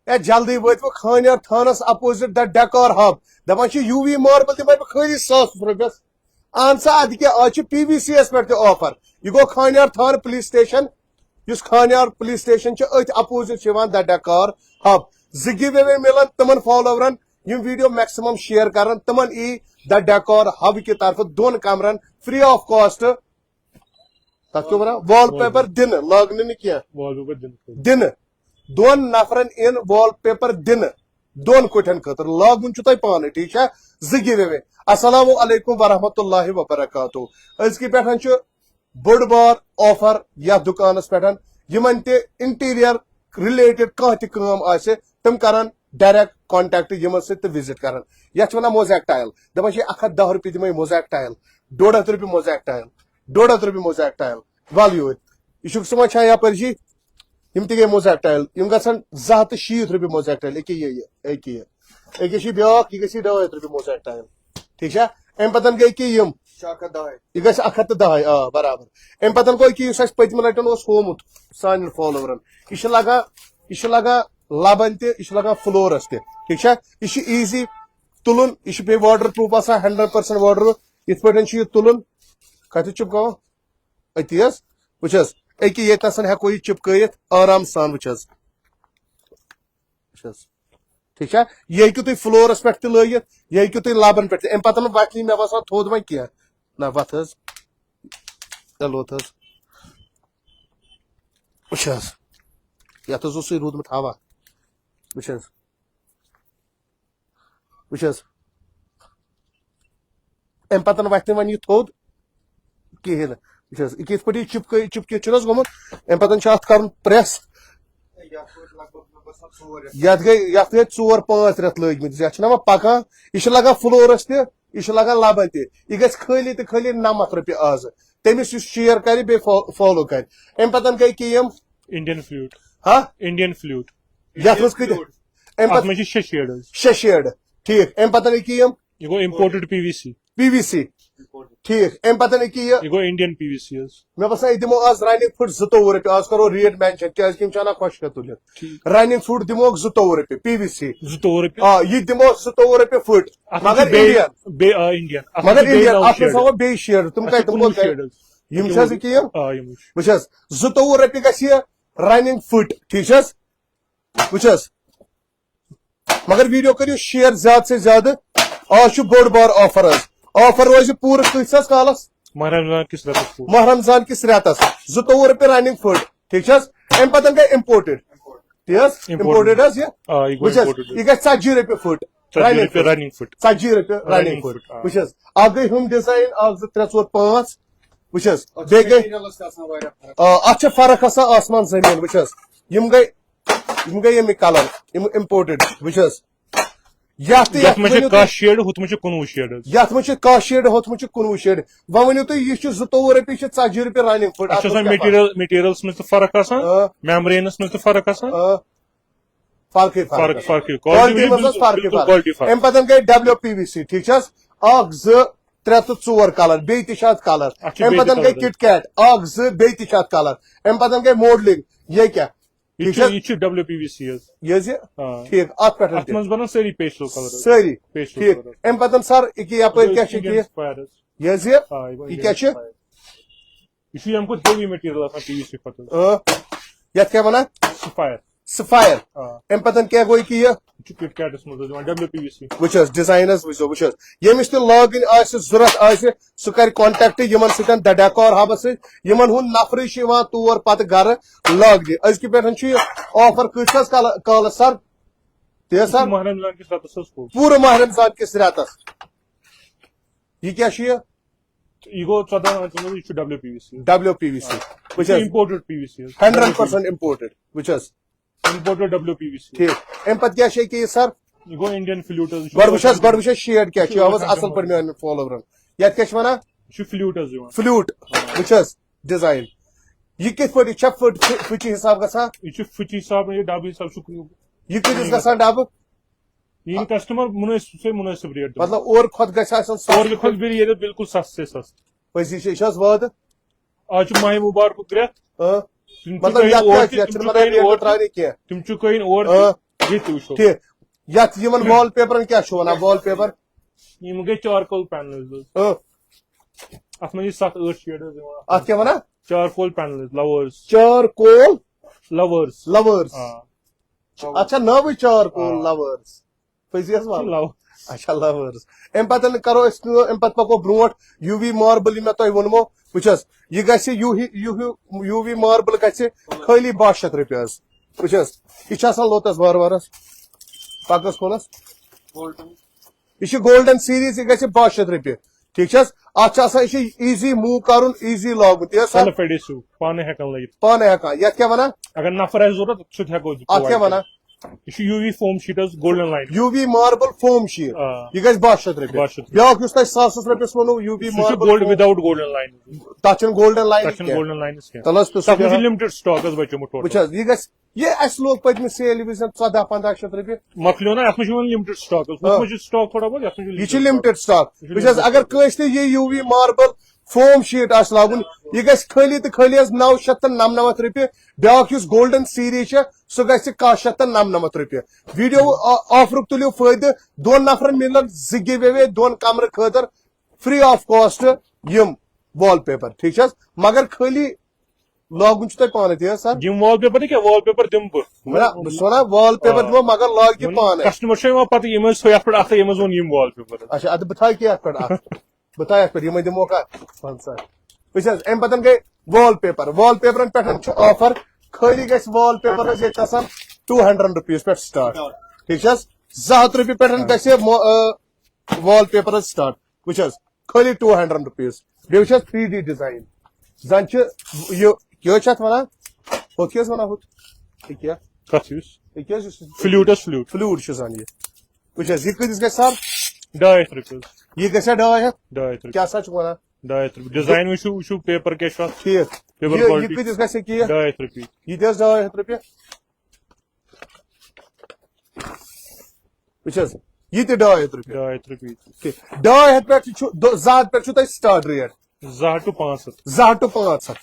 اے جلدی وٲتۍوٕ Khanyar thorns opposite د ڈیکار hub دپان چھِ یوٗ وی ماربل دِمے بہٕ خٲلی ₹100 اہن سا ادٕ کیٛاہ آز چھِ PVC یس پٮ۪ٹھ تہِ آفر یہِ گوٚو خانیار تھان پُلیٖس سٹیشن یُس خانیار پُلیٖس سٹیشن چھِ أتھۍ اپوزٹ چھِ یِوان د ڈیکار ہب 2 گِو اوے مِلن تِمن فالوورن یِم ویڈیو میکسِمم شیر کرن تِمن ای د ڈیکار ہب کہِ طرفہٕ 2 کمرن فری آف کاسٹ تتھ کیٛاہ ونان وال پیپر دِنہٕ لاگنہٕ نہٕ کینٛہہ دِنہٕ 2 نفرن ان وال پیپر دِنہٕ 2 کُٹھٮ۪ن خٲطرٕ لاگُن چھُ تۄہہِ پانے ٹھیٖک چھا 2 گِو اوے السلام علیکم ورحمۃ اللہ وبرکاتہ أزکہِ پٮ۪ٹھ چھُ بوٚڑ بار آفر یتھ دُکانس پٮ۪ٹھ یِمن تہِ انٹیٖریَر رِلیٹڈ کانٛہہ تہِ کٲم آسہِ تِم کرن ڈایریکٹ کانٹیکٹ یِمن سۭتۍ تہٕ وِزٹ کرن یتھ چھِ ونان موزیک ٹایل دپان چھِ $110 دِمے موزیک ٹایل $150 موزیک ٹایل $150 موزیک ٹایل ول یوٗرۍ یہِ چھُکھ ژٕ وٕچھان یپٲرۍ جی یِم تہِ گٔے موزیک ٹایل یِم گژھن $260 موزیک ٹایل أکیٛاہ چھِ بیٛاکھ یہِ گژھِ $250 موزیک ٹایل ٹھیٖک چھا امہِ پتہٕ گٔے کہِ یِم یہِ گژھِ 110 آ برابر امہِ پتہٕ گوٚو کہِ یُس اَسہِ پٔتمہِ لٹہِ اوس ہومُت سانٮ۪ن فالوورن یہِ چھُ لگان لبن تہِ یہِ چھُ لگان فلورس تہِ ٹھیٖک چھا یہِ چھُ ایٖزی تُلُن یہِ چھُ بیٚیہِ واٹر پروٗف آسان 100% واٹر پروٗف یِتھ پٲٹھۍ چھُ یہِ تُلُن کتہِ چپکاوان أتی حظ وٕچھ حظ أکیٛاہ ییٚتنس ہٮ۪کو یہِ چپکٲیِتھ آرام سان وٕچھ حظ ٹھیٖک چھا یہِ ہیٚکِو تُہۍ فلورس پٮ۪ٹھ تہِ لٲگِتھ یہِ ہیٚکِو تُہۍ لبن پٮ۪ٹھ تہِ امہِ پتہٕ وتھِ نہٕ مےٚ باسان تھوٚد وۄنۍ کینٛہہ نہ وتھ حظ لوٚت حظ وٕچھ حظ یتھ حظ اوسُے روٗدمُت ہوا وٕچھ حظ امہِ پتہٕ وتھِ نہٕ وۄنۍ یہِ تھوٚد کِہیٖنۍ نہٕ وٕچھ حظ یہِ کِتھ پٲٹھۍ یہِ چپکِتھ چھُنہٕ حظ گوٚمُت امہِ پتہٕ چھُ اتھ کرُن پریس یتھ گٔے 4-5 رٮ۪تھ لٲگمٕتۍ یتھ چھُنہ وۄنۍ پکان یہِ چھُ لگان فلورس تہِ یہِ چھُ لگان لبن تہِ یہِ گژھِ خٲلی تہٕ خٲلی $90 آزٕ تٔمِس یُس شیر کرِ بیٚیہِ فالو کرِ امہِ پتہٕ گٔے کہِ یِم انڈین فلوٹ ہاں انڈین فلوٹ یتھ منٛز کۭتیاہ امہِ پتہٕ 6 شیڈ ٹھیٖک امہِ پتہٕ کہِ یِم یہ گوٚو امپورٹڈ PVC ٹھیٖک امہِ پتہٕ کہِ یہ گوٚو انڈین PVC حظ مےٚ باسان یہِ دِمو آز رننگ فُٹ $22 آز کرو ریٹ مینشن کیازِ کہِ یِم چھِ انان خۄشکٮ۪تھ تُلِتھ رننگ فُٹ دِموکھ $22 PVC آ یہِ دِمو $22 فُٹ مگر انڈین اتھ منٛز تھاوو بیٚیہِ شیڈ تِم کتہِ تِم یِم چھِ حظ یہِ کہِ یِم وٕچھ حظ $22 گژھِ یہِ رننگ فُٹ ٹھیٖک چھِ حظ وٕچھ حظ مگر ویڈیو کٔرِو شیر زیادٕ سے زیادٕ آز چھُ بوٚڑ بار آفر حظ آفر روزِ پوٗرٕ کۭتِس کالس ماہ رمضان کِس رٮ۪تس $22 رننگ فُٹ ٹھیٖک چھِ حظ امہِ پتہٕ گٔے اِمپورٹڈ تی حظ اِمپورٹڈ حظ یہِ وٕچھ حظ یہِ گژھِ $40 foot running foot $40 running foot وٕچھ حظ اکھ گٔے ہُم ڈِزاین 1 2 3 4 5 وٕچھ حظ بیٚیہِ گٔے اتھ چھِ فرق آسان آسمان زٔمیٖن وٕچھ حظ یِم گٔے ییٚمِکۍ کلر یِم اِمپورٹڈ وٕچھ حظ یتھ منٛز چھِ 19 شیڈ ہوٚتمُت چھِ 19 شیڈ وۄنۍ ؤنِو تُہۍ یہِ چھُ $22 یہِ چھُ $40 رننگ فُٹ میٹیریلس منٛز تہِ فرق آسان میمبرینس منٛز تہِ فرق آسان فرقٕے کالٹی منٛز حظ فرقٕے امہِ پتہٕ گٔے WPVC ٹھیٖک چھِ حظ 1 2 3 تہٕ 4 کلر بیٚیہِ تہِ چھِ اتھ کلر امہِ پتہٕ گٔے کِٹ کیٹ 1 2 بیٚیہِ تہِ چھِ اتھ کلر امہِ پتہٕ گٔے ماڈلنگ یہِ کیٛاہ یہ WPVC حظ یہِ حظ یہِ ٹھیٖک اتھ پٮ۪ٹھ اتھ منٛز بنان سٲری پیسٹل کلر سٲری ٹھیٖک امہِ پتہٕ سر یہِ یپٲرۍ کیٛاہ چھِ یہِ حظ یہِ کیٛاہ چھِ یہ چھُ ییٚمہِ کھۄتہٕ ہیوی میٹیریل آسان PVC کھۄتہٕ یتھ کیٛاہ ونان سفایر امہِ پتہٕ کیٛاہ گوٚو کہِ یہِ کِٹ کیٹس منٛز دِوان WPVC وٕچھ حظ ڈِزاین حظ وٕچھو وٕچھ حظ ییٚمِس تہِ لاگٕنۍ آسہِ ضوٚرتھ آسہِ سُہ کرِ کانٹیکٹ یِمن سۭتۍ د ڈیکار ہبس سۭتۍ یِمن ہُنٛد نفرٕے چھُ یِوان تور پتہٕ گرٕ لاگنہِ أزکہِ پٮ۪ٹھ چھُ یہِ آفر کۭتِس حظ کالس سر تی حظ سر پوٗرٕ ماہ رمضان کِس رٮ۪تس یہِ کیٛاہ چھُ یہ گوٚو 14 یہ چھُ WPVC وٕچھ حظ امپورٹڈ PVC 100% اِمپورٹڈ وٕچھ حظ امپورٹڈ WPVC ٹھیٖک امہِ پتہٕ کیٛاہ چھِ یہِ سر یہ گوٚو انڈین فلوٹ حظ گۄڈٕ وٕچھ حظ شیڈ کیٛاہ چھُ آواز اصل پٲٹھۍ میانٮ۪ن فالوورن یتھ کیٛاہ چھِ ونان یہ چھُ فلوٹ حظ یِوان فلوٹ وٕچھ حظ ڈِزاین یہِ کِتھ پٲٹھۍ یہِ چھا فٕچہِ حساب گژھان یہ چھُ فٕچہِ حساب ڈبہٕ حساب چھُ یہِ کۭتِس گژھان ڈبہٕ یِم کسٹمر مُنٲسِب ریٹ مطلب اورٕ کھۄتہٕ گژھِ آسان اورٕ کھۄتہٕ بیٚیہِ ییٚتہِ بالکل سستہٕ سے سستہٕ پٔزی چھِ یہِ چھِ حظ وعدٕ آز چھُ ماہِ مُبارکُک رٮ۪تھ مطلب تِم چھُ کٕہٕنۍ اور یہ تہِ وٕچھو ٹھیک یتھ یمن وال پیپرن کیا چھُ ونان وال پیپر یِم گٔے چارکول پینلز اتھ منٛز چھِ 7-8 شیڈ حظ یِوان اتھ کیا ونان charcoal panels lovers charcoal lovers lovers اچھا نوٕے چارکول آ. لورز پٔزی حظ وَن لو اچھا لورز امہِ پتہٕ کرو أسۍ کٲم امہِ پتہٕ پکو برونٛٹھ یوٗ وی ماربل یہِ مےٚ تۄہہِ ووٚنمو وٕچھ حظ یہِ گژھِ یوٗ وی ماربل گژھِ خٲلی 1200 رۄپیہِ حظ وٕچھ حظ یہِ چھِ آسان لوٚت حظ وارٕ وارٕ حظ پکس کھولس یہ چھِ گولڈن سیریز یہ گژھِ 1200 رۄپیہِ ٹھیک چھِ حظ اتھ چھِ آسان یہِ چھِ ایزی موو کرُن ایزی لاگُن تی حظ سر سیلف ایڈیسو پانے ہیٚکان لٲگِتھ پانے ہٮ۪کان یتھ کیٛاہ ونان اگر نفر آسہِ ضروٗرت سُہ تہِ ہٮ۪کو اتھ کیٛاہ ونان یہِ چھُ یوٗ وی فوم شیٖٹ حظ گولڈن لاین یوٗ وی ماربل فوم شیٖٹ آ. یہِ گژھِ 1200 رۄپیہِ 1200 بیاکھ یُس تۄہہِ 1000 رۄپیس ووٚنوٕ یوٗ وی سُہ چھُ ماربل گولڈ وداوُٹ گولڈن لاین تتھ چھُنہٕ گولڈن لاین تتھ چھُنہٕ گولڈن لاینس کینٛہہ تل حظ تتھ منٛز چھُ تہٕ لِمٹِڈ سٹاک حظ بچومُت وٕچھ ٹوٹل حظ یہِ گژھِ یہِ اسہِ لوگ پٔتمہِ سیلہِ وِزِ 14-15 شیٚتھ رۄپیہِ مۄکلیو نا اتھ منٛز چھُ یِوان لِمٹِڈ سٹاک حظ ہُتھ منٛز چھُ سٹاک تھوڑا بہت یتھ منٛز یہِ چھِ لِمٹِڈ سٹاک وٕچھ حظ اگر کٲنٛسہِ تہِ یہِ یوٗ وی ماربل فوم شیٖٹ آسہِ لاگُن یہِ گژھِ خٲلی تہٕ خٲلی حظ 999 رۄپیہِ بیاکھ یُس گولڈن سیریز چھِ سُہ گژھِ 199 رۄپیہِ ویڈیو آفرُک تُلِو فٲیدٕ 2 نفرن مِلن 2 گِو ایوے 2 کمرٕ خٲطرٕ فری آف کاسٹ یِم وال پیپر ٹھیک چھِ حظ مگر خٲلی لاگُن چھُ تۄہہِ پانے تی حظ سر یِم وال پیپر نہٕ کینٛہہ وال پیپر دِمہٕ بہٕ بہٕ چھُس ونان وال پیپر دِمو مگر لاگ یہِ پانے کسٹمر چھُ یِوان پتہٕ یِم ٲسۍ تھٲے اتھ پٮ۪ٹھ اکھ یِم حظ ووٚن یِم وال پیپر اچھا ادٕ بہٕ تھاوٕ کیٛاہ اتھ پٮ۪ٹھ اکھ بہٕ تھاوٕ اتھ پٮ۪ٹھ یِمے دِموکھ وَن سا وٕچھ حظ امہِ پتہٕ گٔے وال پیپرن پٮ۪ٹھ چھُ آفر خٲلی گژھِ وال پیپر حظ ییٚتہِ چھِ آسان 200 رُپیٖز پٮ۪ٹھ سٹارٹ ٹھیک چھِ حظ 200 رۄپیہِ پٮ۪ٹھ گژھِ وال پیپر حظ سٹارٹ وٕچھ حظ خٲلی 200 رُپیٖز بیٚیہِ وٕچھ حظ 3D ڈِزاین زن چھِ یہِ کیٛاہ حظ چھِ اتھ ونان ہُتھ کیٛاہ حظ ونان ہُتھ یہِ کیٛاہ کتھ یُس یہِ کیٛاہ حظ فلوٗٹ حظ فلوٗٹ فلوٗڈ چھُ زن یہِ وٕچھ حظ یہِ کۭتِس گژھِ سر 200 رۄپیہِ حظ یہِ گژھِ 200 200 کیٛاہ سا چھُکھ ونان 200 رۄپیہِ ڈِزاین وٕچھو پیپر کیٛاہ چھُ اتھ ٹھیٖک پیپر یہِ کالٹی کۭتِس گژھِ یہِ 200 رۄپیہِ یہِ تہِ حظ 200 رۄپیہِ وٕچھ حظ یہِ تہِ 200 رۄپیہِ 200 رۄپیہِ 200 پٮ۪ٹھ چھُ 200 پٮ۪ٹھ چھُ تۄہہِ سٹارٹ ریٹ 200 to 500 200 to 500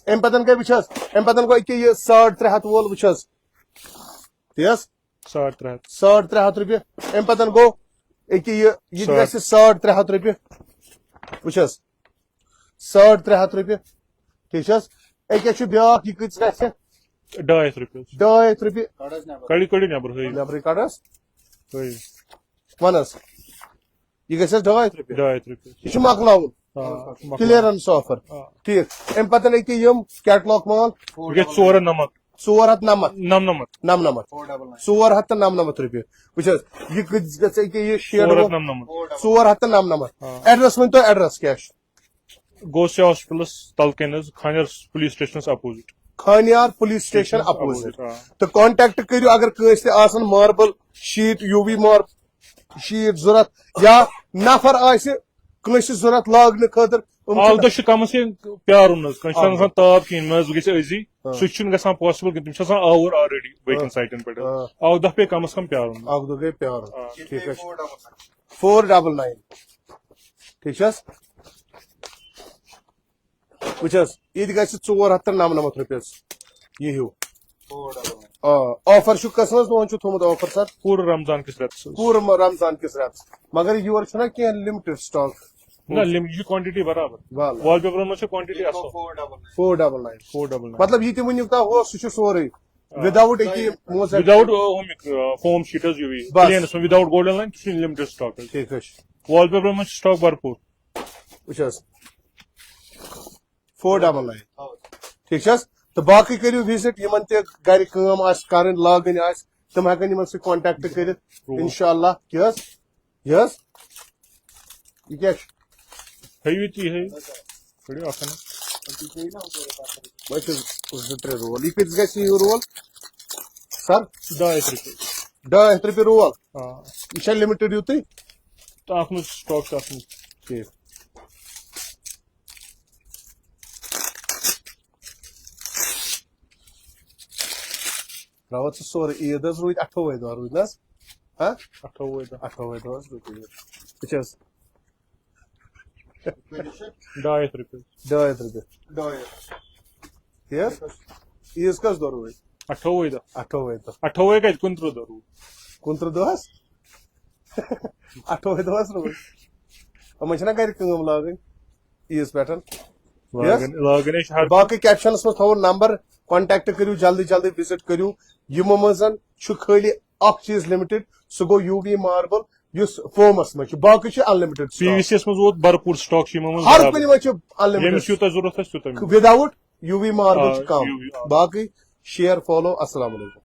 امہِ پتہٕ گٔے وٕچھ حظ امہِ پتہٕ گوٚو أکیاہ یہِ 350 وول وٕچھ حظ تی حظ 350 350 رۄپیہِ امہِ پتہٕ گوٚو أکیاہ یہِ تہِ گژھِ 350 رۄپیہِ وٕچھ حظ 350 رۄپیہِ ٹھیک چھِ حظ أکیاہ چھُ بیاکھ یہِ کۭتِس گژھِ 200 رۄپیہِ حظ 200 رۄپیہِ کڑی نٮ۪بر ہٲیِو نٮ۪برٕے کڑ حظ ہٲیِو وَن حظ یہِ گژھِ حظ 200 رۄپیہِ 200 رۄپیہِ یہِ چھُ مۄکلاوُن کلیرنس آفر ٹھیک امہِ پتہٕ أکیاہ یِم کیٹلاگ مال یہِ گژھِ 499 499 نمنمت 499 رۄپیہِ وٕچھ حظ یہِ کۭتِس گژھِ أکیاہ یہِ شیڈ 499 499 ایڈرس ؤنۍ تو ایڈرس کیٛاہ چھُ گوسیا ہاسپٹلس تلکن حظ Khanyar police stations opposite Khanyar police station opposite تہٕ کانٹیکٹ کٔرِو اگر کٲنٛسہِ تہِ آسان ماربل شیٖٹ یوٗ وی ماربل شیٖٹ ضوٚرتھ یا نفر آسہِ کٲنٛسہِ ضوٚرتھ لاگنہٕ خٲطرٕ البتہ چھُ کمس کم پیارُن حظ کٲنٛسہِ چھُنہٕ آسان تاپھ کِہینۍ مےٚ حظ گژھِ أزی سُہ چھُنہٕ گژھان پاسبل کِہینۍ تِم چھِ آسان آوُر آلریڈی باقین سایٹن پٮ۪ٹھ اکھ دۄہ پیٚیہِ کمس کم پیارُن اکھ دۄہ گٔے پیارُن ٹھیٖک حظ 499 ٹھیک چھِ حظ وٕچھ حظ یہِ تہِ گژھِ 499 رۄپیہِ حظ یہِ ہیوٗ آفر چھُ قٕسمس تُہُنٛد چھُ تھوٚومُت آفر سر پوٗرٕ رمضان کِس رٮ۪تس پوٗرٕ رمضان کِس رٮ۪تس مگر یورٕ چھُنہ کینٛہہ لِمٹِڈ سٹاک نہ یہِ چھِ کوانٹٹی برابر وال پیپرن منٛز چھِ کوانٹٹی اصل 499 499 مطلب یہِ تہِ ؤنِو کانٛہہ اوس سُہ چھُ سورُے وداوُٹ أکیاہ وداوُٹ ہُمیُک فوم شیٖٹ حظ یوٗ وی پلینس منٛز وداوُٹ گولڈن لاین سُہ چھُ لِمٹِڈ سٹاک حظ ٹھیٖک حظ چھُ وال پیپرن منٛز چھُ سٹاک بھرپوٗر وٕچھ حظ 499 ٹھیک چھِ حظ تہٕ باقٕے کٔرِو وِزٹ یِمن تہِ گرِ کٲم آسہِ کرٕنۍ لاگٕنۍ آسہِ تِم ہٮ۪کن یِمن سۭتۍ کانٹیکٹ کٔرِتھ انشاء اللہ کیٛاہ حظ یہِ حظ یہِ کیٛاہ چھُ ہٲیِو تُہۍ ہٲیِو کٔڑِو اکھ وۄنۍ چھِ 2-3 رول یہِ کۭتِس گژھِ یہِ رول سر 200 رۄپیہِ 200 رۄپیہِ رول آ یہِ چھا لِمٹِڈ یُتُے تہٕ اتھ منٛز سٹاک چھُ اتھ منٛز ٹھیٖک تراوَتھ ژٕ سورُے عیٖد حظ روٗدۍ 28 دۄہ روٗدۍ نہ حظ 28 دۄہ 28 دۄہ حظ روٗدۍ عیٖد وٕچھ حظ 200 رۄپیہِ 200 رۄپیہِ تی حظ عیٖز کٔژ دۄہ روٗدۍ 28 دۄہ 28 28 کتہِ 29 دۄہ روٗد 29 دۄہس 28 دۄہس روٗد یِمن چھنا گرِ کٲم لاگٕنۍ عیٖز پٮ۪ٹھ لاگن ہر باقٕے کیپشنس منٛز تھاوو نمبر کانٹیکٹ کٔرِو جلدی جلدی وِزٹ کٔرِو یِمو منٛز چھُ خٲلی اکھ چیٖز لِمٹِڈ سُہ گوٚو یوٗ وی ماربل یُس فومس منٛز چھُ باقٕے چھُ ان لِمٹِڈ PVC یس منٛز ووت بھرپوٗر سٹاک چھُ یِمن منٛز ہر کُنہِ منٛز چھُ ان ییٚمِس لِمٹِڈ یوٗتاہ ضروٗرت آسہِ تیوٗتاہ میلہِ ود آوُٹ یوٗ وی ماربل چھُ UV کم باقٕے شیر فالو السلام علیکم